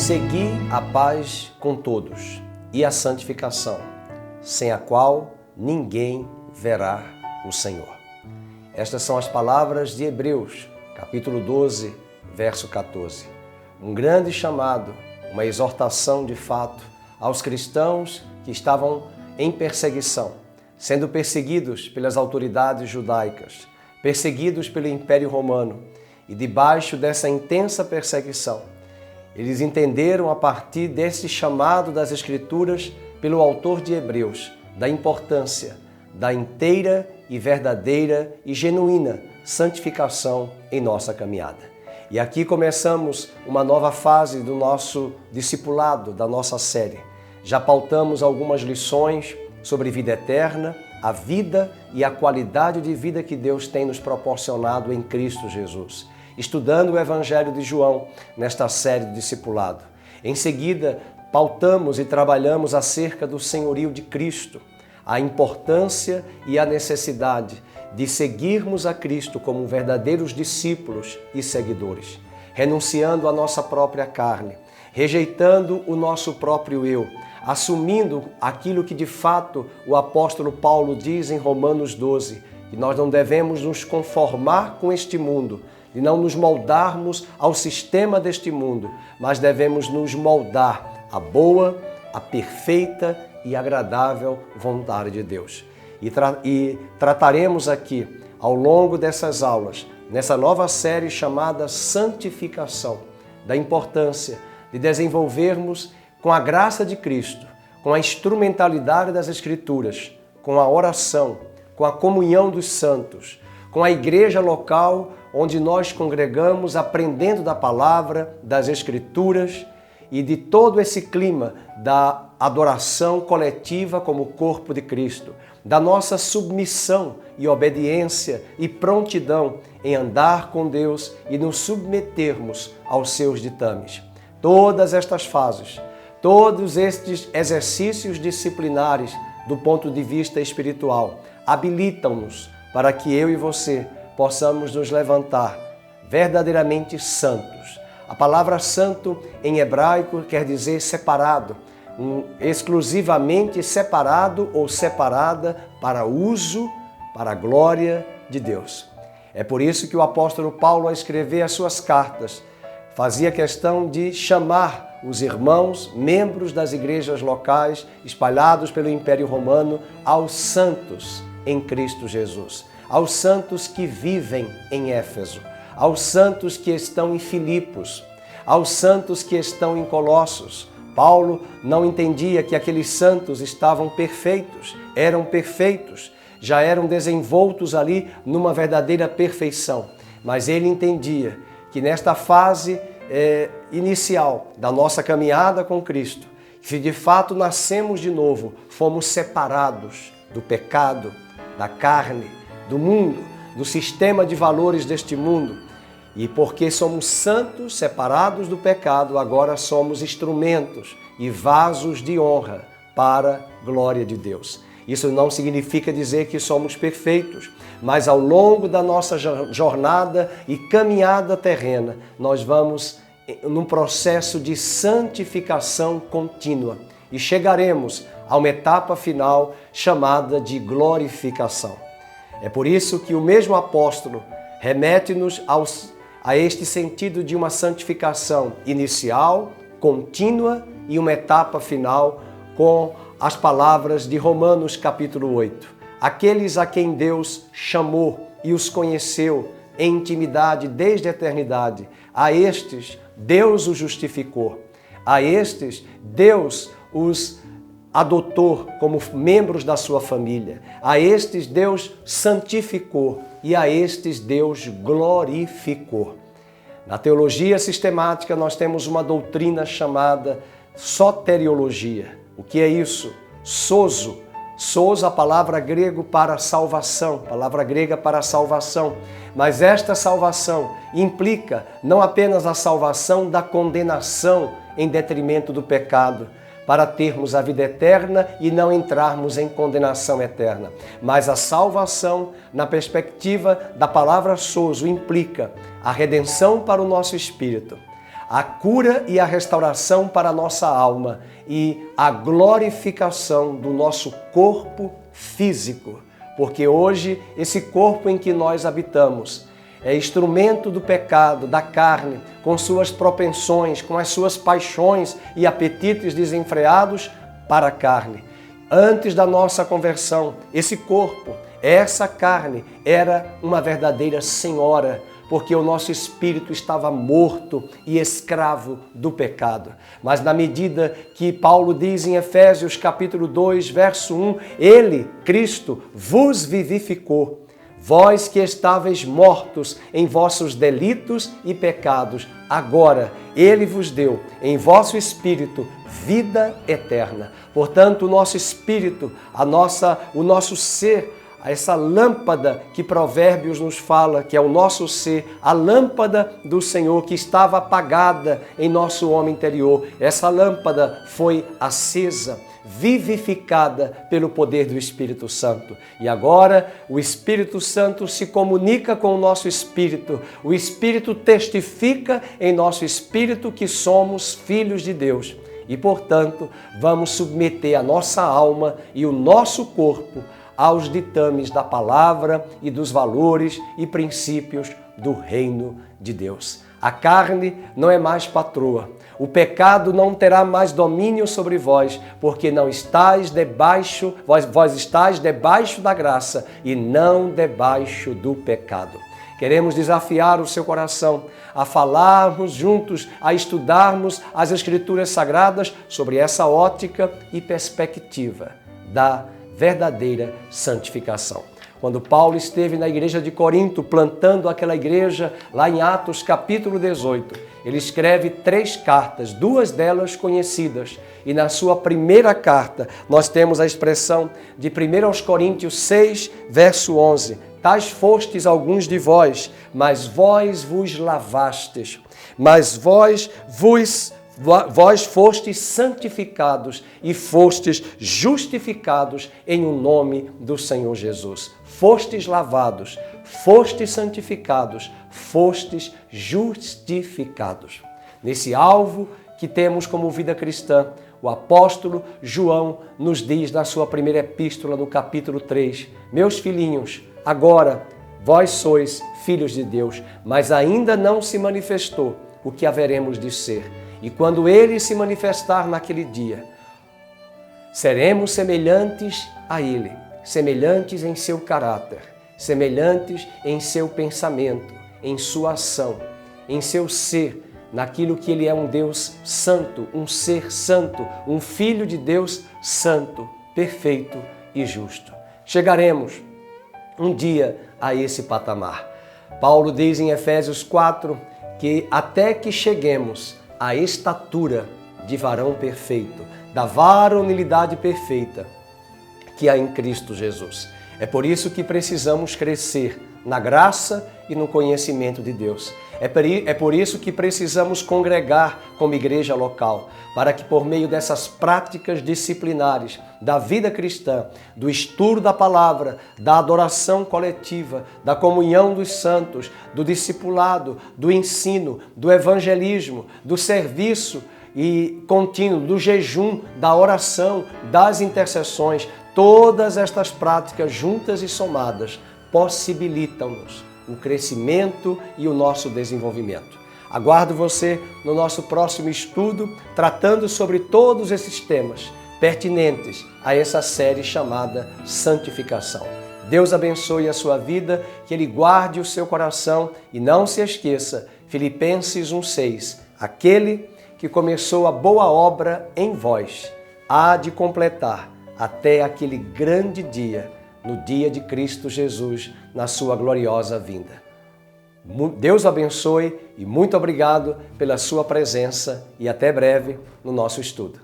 Segui a paz com todos e a santificação, sem a qual ninguém verá o Senhor. Estas são as palavras de Hebreus, capítulo 12, verso 14. Um grande chamado, uma exortação de fato aos cristãos que estavam em perseguição, sendo perseguidos pelas autoridades judaicas, perseguidos pelo Império Romano, e debaixo dessa intensa perseguição, eles entenderam a partir desse chamado das Escrituras pelo autor de Hebreus, da importância da inteira e verdadeira e genuína santificação em nossa caminhada. E aqui começamos uma nova fase do nosso discipulado, da nossa série. Já pautamos algumas lições sobre vida eterna, a vida e a qualidade de vida que Deus tem nos proporcionado em Cristo Jesus, estudando o Evangelho de João nesta série de discipulado. Em seguida, pautamos e trabalhamos acerca do senhorio de Cristo, a importância e a necessidade de seguirmos a Cristo como verdadeiros discípulos e seguidores, renunciando à nossa própria carne, rejeitando o nosso próprio eu, assumindo aquilo que de fato o apóstolo Paulo diz em Romanos 12, que nós não devemos nos conformar com este mundo, de não nos moldarmos ao sistema deste mundo, mas devemos nos moldar à boa, à perfeita e agradável vontade de Deus. E trataremos aqui, ao longo dessas aulas, nessa nova série chamada Santificação, da importância de desenvolvermos com a graça de Cristo, com a instrumentalidade das Escrituras, com a oração, com a comunhão dos santos, com a igreja local onde nós congregamos aprendendo da palavra, das Escrituras e de todo esse clima da adoração coletiva como corpo de Cristo, da nossa submissão e obediência e prontidão em andar com Deus e nos submetermos aos seus ditames. Todas estas fases, todos estes exercícios disciplinares do ponto de vista espiritual habilitam-nos para que eu e você possamos nos levantar verdadeiramente santos. A palavra santo em hebraico quer dizer separado, exclusivamente separado ou separada para uso, para a glória de Deus. É por isso que o apóstolo Paulo, ao escrever as suas cartas, fazia questão de chamar os irmãos, membros das igrejas locais, espalhados pelo Império Romano, aos santos em Cristo Jesus, aos santos que vivem em Éfeso, aos santos que estão em Filipos, aos santos que estão em Colossos. Paulo não entendia que aqueles santos estavam perfeitos, já eram desenvoltos ali numa verdadeira perfeição, mas ele entendia que nesta fase inicial da nossa caminhada com Cristo, se de fato nascemos de novo, fomos separados do pecado, da carne, do mundo, do sistema de valores deste mundo. E porque somos santos, separados do pecado, agora somos instrumentos e vasos de honra para a glória de Deus. Isso não significa dizer que somos perfeitos, mas ao longo da nossa jornada e caminhada terrena, nós vamos num processo de santificação contínua e chegaremos a uma etapa final chamada de glorificação. É por isso que o mesmo apóstolo remete-nos a este sentido de uma santificação inicial, contínua e uma etapa final com as palavras de Romanos capítulo 8. Aqueles a quem Deus chamou e os conheceu em intimidade desde a eternidade, a estes Deus os justificou, a estes Deus os adotou como membros da sua família, a estes Deus santificou e a estes Deus glorificou. Na teologia sistemática nós temos uma doutrina chamada soteriologia. O que é isso? Sozo, a palavra grega para salvação, mas esta salvação implica não apenas a salvação da condenação em detrimento do pecado, para termos a vida eterna e não entrarmos em condenação eterna. Mas a salvação, na perspectiva da palavra sozo, implica a redenção para o nosso espírito, a cura e a restauração para a nossa alma e a glorificação do nosso corpo físico. Porque hoje esse corpo em que nós habitamos é instrumento do pecado, da carne, com suas propensões, com as suas paixões e apetites desenfreados para a carne. Antes da nossa conversão, esse corpo, essa carne, era uma verdadeira senhora, porque o nosso espírito estava morto e escravo do pecado. Mas na medida que Paulo diz em Efésios capítulo 2, verso 1, Ele, Cristo, vos vivificou, vós que estáveis mortos em vossos delitos e pecados, agora Ele vos deu em vosso espírito vida eterna. Portanto, o nosso espírito, o nosso ser, essa lâmpada que Provérbios nos fala, que é o nosso ser, a lâmpada do Senhor que estava apagada em nosso homem interior, essa lâmpada foi acesa, vivificada pelo poder do Espírito Santo. E agora o Espírito Santo se comunica com o nosso espírito, o Espírito testifica em nosso espírito que somos filhos de Deus. E, portanto, vamos submeter a nossa alma e o nosso corpo aos ditames da palavra e dos valores e princípios do reino de Deus. A carne não é mais patroa. O pecado não terá mais domínio sobre vós, porque não estáis debaixo, vós estáis debaixo da graça e não debaixo do pecado. Queremos desafiar o seu coração a falarmos juntos, a estudarmos as Escrituras Sagradas sobre essa ótica e perspectiva da verdadeira santificação. Quando Paulo esteve na igreja de Corinto, plantando aquela igreja, lá em Atos capítulo 18, ele escreve 3 cartas, 2 delas conhecidas. E na sua primeira carta, nós temos a expressão de 1 aos Coríntios 6, verso 11. Tais fostes alguns de vós, mas vós vos lavastes, mas vós fostes santificados e fostes justificados em o nome do Senhor Jesus. Fostes lavados, fostes santificados, fostes justificados. Nesse alvo que temos como vida cristã, o apóstolo João nos diz na sua primeira epístola, no capítulo 3, meus filhinhos, agora vós sois filhos de Deus, mas ainda não se manifestou o que haveremos de ser. E quando Ele se manifestar naquele dia, seremos semelhantes a Ele, semelhantes em seu caráter, semelhantes em seu pensamento, em sua ação, em seu ser, naquilo que Ele é um Deus santo, um ser santo, um Filho de Deus santo, perfeito e justo. Chegaremos um dia a esse patamar. Paulo diz em Efésios 4 que até que cheguemos à estatura de varão perfeito, da varonilidade perfeita que há em Cristo Jesus. É por isso que precisamos crescer na graça e no conhecimento de Deus. É por isso que precisamos congregar como igreja local, para que por meio dessas práticas disciplinares da vida cristã, do estudo da palavra, da adoração coletiva, da comunhão dos santos, do discipulado, do ensino, do evangelismo, do serviço e contínuo, do jejum, da oração, das intercessões, todas estas práticas juntas e somadas possibilitam-nos o crescimento e o nosso desenvolvimento. Aguardo você no nosso próximo estudo, tratando sobre todos esses temas pertinentes a essa série chamada Santificação. Deus abençoe a sua vida, que Ele guarde o seu coração e não se esqueça, Filipenses 1,6, aquele que começou a boa obra em vós, há de completar até aquele grande dia, no dia de Cristo Jesus, na sua gloriosa vinda. Deus abençoe e muito obrigado pela sua presença e até breve no nosso estudo.